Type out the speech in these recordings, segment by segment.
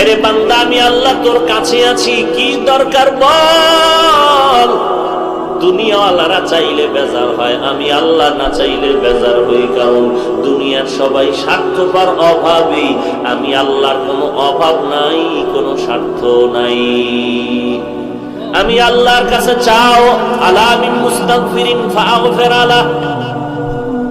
এরে বান্দা, আমি আল্লাহ তোর কাছে আছি, কি দরকার বল। দুনিয়াওয়ালারা চাইলে বেজার হয়, আমি আল্লাহ না চাইলে বেজার হই। কারণ দুনিয়ার সবাই স্বার্থপর, অভাবী। আমি আল্লাহর কোনো অভাব নাই, কোনো স্বার্থ নাই। আমি আল্লাহর কাছে চাও, আলা মিন মুস্তাগফিরিন ফাগফির আলা,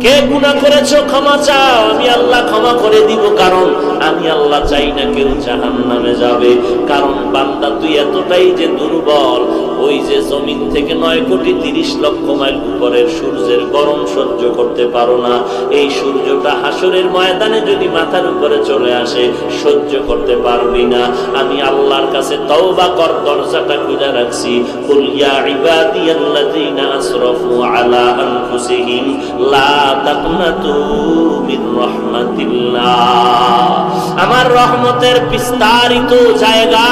কে গুনাহ করেছো ক্ষমা চাও, আমি আল্লাহ ক্ষমা করে দিব। কারণ আমি আল্লাহ চাই না কেউ জাহান্নামে যাবে। কারণ বান্দা তুই এতটাই যে দুর্বল, ওই যে জমিন থেকে 9,30,00,000 মাইল উপরের সূর্যের গরম সহ্য করতে পারো না। এই সূর্যটা হাসরের ময়দানে যদি মাথার উপরে চলে আসে, সহ্য করতে পারবি না। আমি আল্লাহর কাছে তওবা কর, দরজাটা খুলে রাখছি। কুল ইয়া ইবাদিয়াল্লাযীনা আসরাফু আলা আনফুসিহিম লা তাকনাতু মির রাহমাতিল্লাহ। আমার রহমতের বিস্তারিত জায়গা,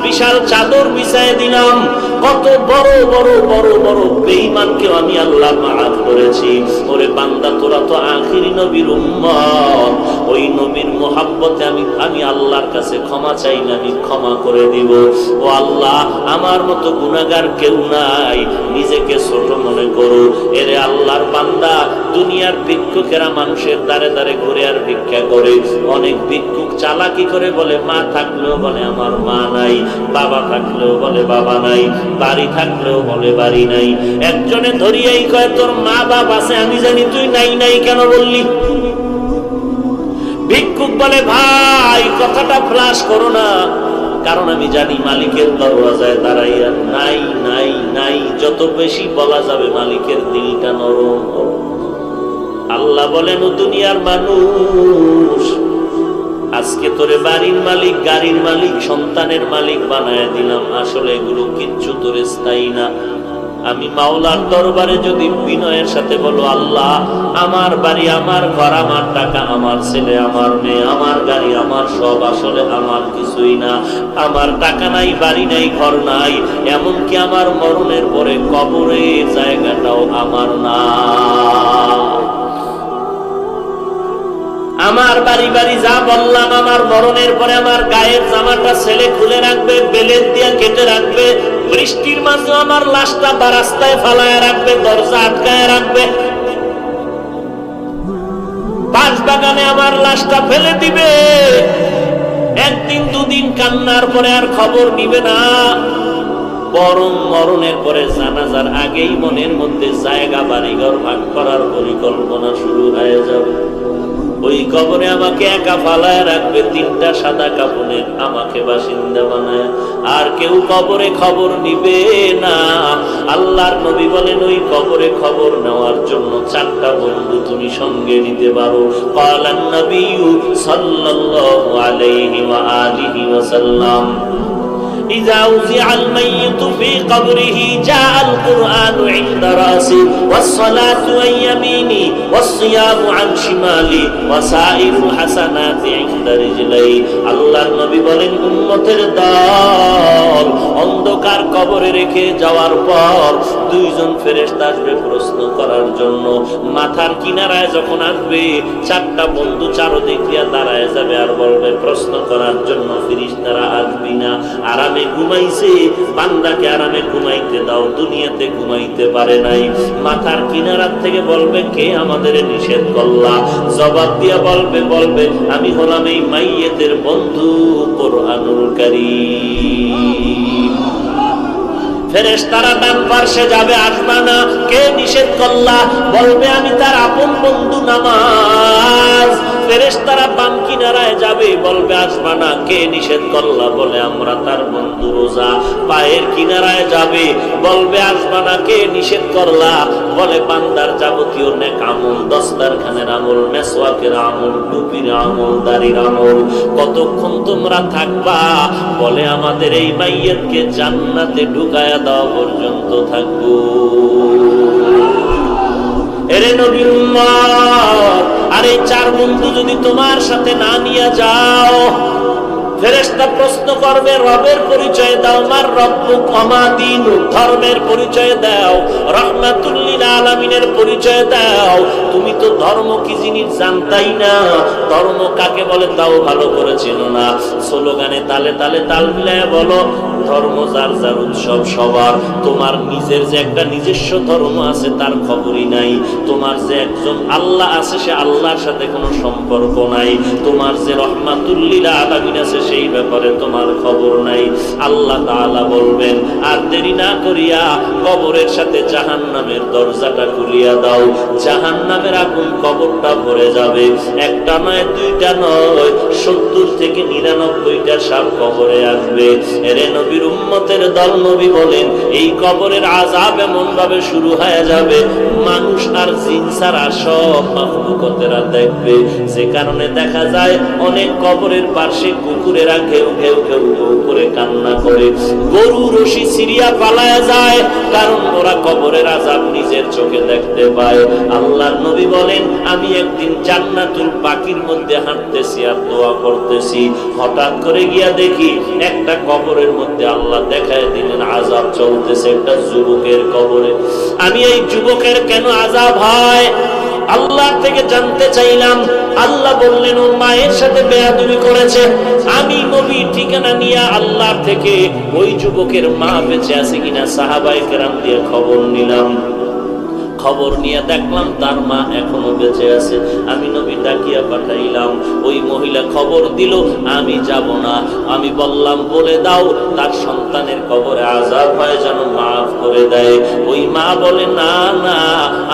বিশাল চাদর বিছায় দিলাম। কত বড় বড় বড় বড় বেঈমানকে আমি আল্লাহ মাফ করেছি। ওরে বান্দা, তোরা তো আখিরি নবীর উম্মত, ওই নবীর মোহাব্বতে আমি আল্লাহর কাছে ক্ষমা চাই না, আমি ক্ষমা করে দিব। ও আল্লাহ, আমার মতো গুনাহগার কেউ নাই, নিজেকে ছোট মনে করো। এরে আল্লাহর বান্দা, দুনিয়ার ভিক্ষুকেরা মানুষের দ্বারে দ্বারে ঘুরে আর ভিক্ষা করে। অনেক ভিক্ষুক চালাকি করে বলে মা থাকলেও বলে আমার মা নাই, বাবা থাকলেও বলে বাবা নাই, বাড়ি থাকলেও বলে বাড়ি নাই। একজনে ধরিয়াই কয় তোর মা বাবা আছে, আমি জানি তুই নাই নাই কেন বললি। ভিক্ষুক বলে ভাই কথাটা ফ্লাশ করো না, কারণ আমি জানি মালিকের দরওয়াজায় দাঁড়াইয়া নাই নাই নাই যত বেশি বলা যাবে মালিকের দিলটা নরম। আল্লাহ বলেন, ও দুনিয়ার মানুষ, আজকে তোরে বাড়ির মালিক, গাড়ির মালিক, সন্তানের মালিক বানায় দিলাম। আসলে এগুলো কিচ্ছু তোরে স্থায়ী না। আমি মাওলার দরবারে যদি বিনয়ের সাথে বলো, আল্লাহ আমার বাড়ি, আমার ঘর, আমার টাকা, আমার ছেলে, আমার মেয়ে, আমার গাড়ি, আমার সব আসলে আমার কিছুই না। আমার টাকা নাই, বাড়ি নাই, ঘর নাই, এমনকি আমার মরণের পরে কবরের জায়গাটাও আমার না। আমার বাড়ি বাড়ি যা বললাম, আমার মরণের পরে আমার গায়ের জামাটা ছেলে খুলে রাখবে, বেলেট দিয়ে কেটে রাখবে, বৃষ্টির মাঝে আমার লাশটা রাস্তায় ফালায় রাখবে, দরজা আটকায় রাখবে, বাঁশ বাগানে আমার লাশটা ফেলে দিবে। একদিন দুদিন কান্নার পরে আর খবর নিবে না, বরং মরণের পরে জানাজার আগেই মনের মধ্যে জায়গা বাড়িঘর ভাগ করার পরিকল্পনা শুরু হয়ে যাবে। ওই কবরে আমাকে একা ফালায় রাখবে, 3টা সাদা কাফনের আমাকে বাসিন্দা বানায়, আর কেউ কবরে খবর নিবে না। আল্লাহর নবী বলেন, ওই কবরে খবর নেওয়ার জন্য 4টা বন্ধু তুমি সঙ্গে নিতে পারো। ক্বালান নবিয়্যু সাল্লাল্লাহু আলাইহি ওয়া আলিহি ওয়াসাল্লাম, إذا وضع الميت في قبره جاء القرآن عند رأسه والصلاة عن يمينه والصيام عن شماله وسائر الحسنات عند رجليه। আল্লাহর নবী বলেন, উম্মতের দল অন্ধকার কবরে রেখে যাওয়ার পর 2জন ফেরেশতা আসবে প্রশ্ন করার জন্য। মাথার কিনারায় যখন আসবে, 4টা বন্ধু চারদিক দিয়ে দাঁড়ায় যাবে আর বলবে প্রশ্ন করার জন্য ফেরেশতারা আসবি না। আরামে ঘুমাইছে, বান্দাকে আরামে ঘুমাইতে দাও, দুনিয়াতে ঘুমাইতে পারে নাই। মাথার কিনারার থেকে বলবে, কে আমাদের নিষেধ করলা? জবাব দিয়া বলবে আমি হলাম এই মাইয়েতের বন্ধু কোরআনুল কারীম। ফেরেশতারা ডান পাশে যাবে, আসবা না, কে নিষেধ করলা? বলবে আমি তার আপন বন্ধু নামাজ। ফেরেশতারা বাম কিনারায় যাবে, বলবে আসবা না, কে নিষেধ করলা? বলে আমরা তার বন্ধু রোজা। পায়ের কিনারায় যাবে, বলবে আসবা না, কে নিষেধ করলা? বলে বান্দার যাবতীয় নেক আমল, দস্তারখানের আমল, মেসওয়াকের আমল, টুপির আমল, দাড়ির আমল। কতক্ষণ তোমরা থাকবা? বলে আমাদের এই মাইয়াতকে জান্নাতে ঢুকায়া দাও পর্যন্ত থাকবো। এরে নবীর উম্মত, আর এই 4 বন্ধু যদি তোমার সাথে না নিয়ে যাও, ফেরেশতা প্রশ্ন করবে, রবের পরিচয় দাও, মার রব্বুক ওমা দীনুক, ধর্মের পরিচয় দাও, রাহমাতুল লিল আলামিনের পরিচয় দাও। তুমি তো ধর্ম কি জিনিস জানতাই না, ধর্ম কাকে বলে তাও ভালো করে চেনো না। স্লোগানে তালে তালে তাল মিলায় বলো, ধর্ম যার যার উৎসব সবার। তোমার নিজের যে একটা নিজস্ব ধর্ম আছে তার খবরই নাই। তোমার যে একজন আল্লাহ আছে সে আল্লাহর সাথে কোনো সম্পর্ক নাই। তোমার যে রহমাতুল লিল আলামিন আছে সেই ব্যাপারে তোমার খবর নাই। আল্লাহ তাআলা বলবেন, আর দেরি না করিয়া কবরের সাথে জাহান্নামের দরজাটা খুলিয়া দাও। জাহান্নামের আগুন কবরটা ভরে যাবে। একটা নয়, দুইটা নয়, 70 থেকে 99টা সাপ কবরে আসবে। এরে নবীর উম্মতের দল, নবী বলেন এই কবরের আযাব এমন ভাবে শুরু হয়ে যাবে, মানুষ আর জিন ছাড়া সব মাখলুকাতেরা দেখবে। যে কারণে দেখা যায় অনেক কবরের পাশে কুকুরেরা ঘেউ ঘেউ ঘেউ ঘেউ করে কান্না করে, গরু রশি সিরিয়া পালায়া যায়, কারণ ওরা কবরের আযাব নিজের চোখে দেখতে পায়। আল্লাহর নবী বলেন, আমি একদিন জান্নাতুল বাকির মধ্যে হাঁটতেছি আর দোয়া করতেছি, হঠাৎ করে গিয়া দেখি একটা কবরের মধ্যে আল্লাহ দেখায় দিলেন আযাব চলতেছে একটা যুবকের কবরে। আমি এই যুবকের কেন আযাব হয় আল্লাহ থেকে জানতে চাইলাম। আল্লাহ বললেন, ও মায়ের সাথে বেয়াদবি করেছে। আমি নবী ঠিকানা নিয়ে আল্লাহ থেকে ওই যুবকের মা বেঁচে আছে কিনা সাহাবায়ে কেরাম দিয়ে খবর নিলাম। খবর নিয়ে দেখলাম তার মা এখনো বেঁচে আছে। আমি নবী ডাকিয়া পাঠাইলাম, ওই মহিলা খবর দিল, আমি যাব না। আমি বললাম, বলে দাও তার সন্তানের কবরে আযাব হয় যেন মাফ করে দেয়। ওই মা বলে, না না,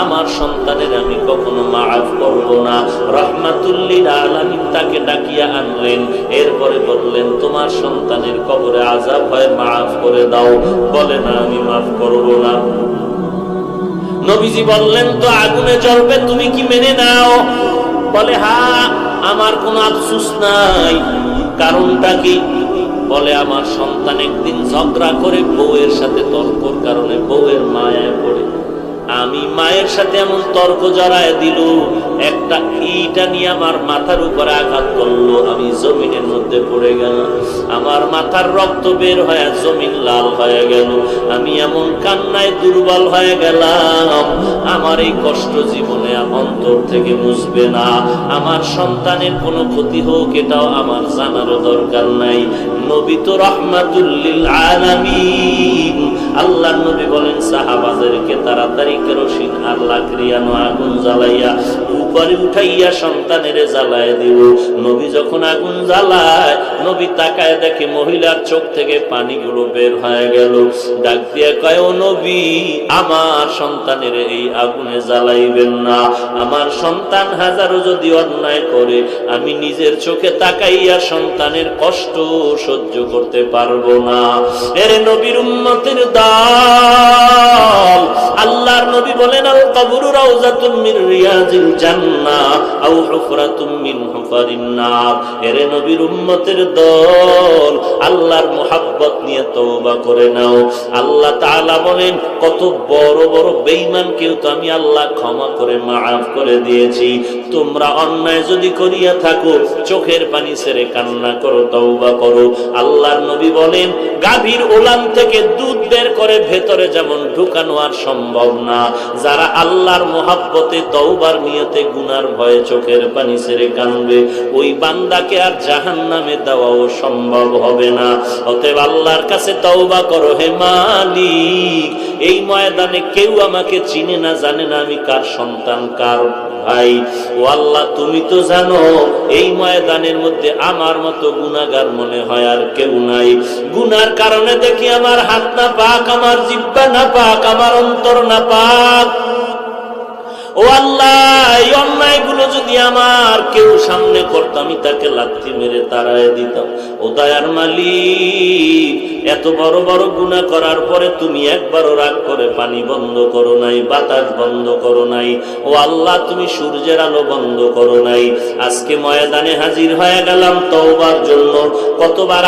আমার সন্তানের আমি কখনো মাফ করব না। রাহমাতুল লিল আলামিন তাকে ডাকিয়া আনলেন। এরপরে বললেন, তোমার সন্তানের কবরে আযাব হয়, মাফ করে দাও। বলে, না, আমি মাফ করব না। নবীজি বললেন, তো আগুনে জ্বলবে, তুমি কি মেনে নাও? বলে, হ্যাঁ, আমার কোনো আফসোস নাই। কারণটা কি? বলে, আমার সন্তান একদিন ঝগড়া করে বউয়ের সাথে তর্কর কারণে বউয়ের মায়ায় পড়ে। আমি মায়ের সাথে এমন তর্ক জড়ায় দিল, একটা ইটা নিয়ে আমার মাথার উপরে আঘাত করলো, আমি জমিনের মধ্যে পড়ে গেলাম। আমার মাথার রক্ত বের হয়ে জমিন লাল হয়ে গেল। আমি এমন কান্নায় দুর্বল হয়ে গেলাম, আমার এই কষ্ট জীবনে অন্তর থেকে মুছবে না। আমার সন্তানের কোনো ক্ষতি হোক এটাও আমার জানারও দরকার নাই। নবী তো রাহমাতুল লিল আলামিন। আল্লাহর নবী বলেন, সাহাবাদেরকে তাড়াতাড়ি কেরোসিন আর লাকড়িয়ানো আগুন জ্বালাইয়া উপরে উঠাইয়া সন্তানের জ্বালায় দিব। নবী যখন আগুন জ্বালায়, নবী তাকায় দেখে মহিলার চোখ থেকে পানিগুলো বের হয়ে গেল। ডাক দিয়ে কয়, ও নবী, আমার সন্তানের এই আগুনে জ্বালাইবেন না। আমার সন্তান হাজারো যদি অন্যায় করে, আমি নিজের চোখে তাকাইয়া সন্তানের কষ্ট সহ্য করতে পারবো না। এর নবীর উম্মতের দল, আল্লাহর নবী বলেন, আল কবরু রাউযাতুম মির রিয়াজিল জান্নাহ আও হুফরাতুম মিন হুফারিন নার। এর নবীর উম্মতের দল, আল্লাহর মুহাব্বত নিয়ে তওবা করে নাও। আল্লাহ তাআলা বলেন, কত বড় বড় বেঈমানকেও তো আমি আল্লাহ ক্ষমা করে মাফ করে দিয়েছি। তোমরা অন্যায় যদি করিয়া থাকো, চোখের পানি ছেড়ে কান্না করো, তওবা করো। আল্লাহর নবী বলেন, গাভীর ওলান থেকে দুধ বের করে ভেতরে যেমন ঢুকানো আর সম্ভব না, যারা আল্লাহর মুহাব্বতে তওবার নিয়তে গুনার ভয়ে চোখের পানি ছেড়ে কাঁদবে, ওই বান্দাকে আর জাহান্নামে দেওয়াও সম্ভব হবে না। অতএব আল্লাহর কাছে তওবা করো, হে মালিক, এই ময়দানে কেউ আমাকে চিনে না, জানে না আমি কার সন্তান, কার ভাই। ও আল্লাহ, তুমি তো জানো এই ময়দানের মধ্যে আমার মতো গুনাহগার মনে হয় আর কেউ নাই। গুনার কারণে দেখি আমার হাত না পাক, আমার জিহ্বা না পাক, আমার অন্তর না পাক। ও আল্লাহ, এই অন্যায়গুলো যদি আমার কেউ সামনে করতো, আমি তাকে লাথি মেরে তাড়ায় দিতাম। ও দয়ার মালিক, এত বড় বড় গুনাহ করার পরে তুমি একবারও রাগ করে পানি বন্ধ করো নাই, বাতাস বন্ধ করো নাই। ও আল্লাহ, তুমি সূর্যের আলো বন্ধ করো নাই। আজকে ময়দানে হাজির হয়ে গেলাম তওবার জন্য। কতবার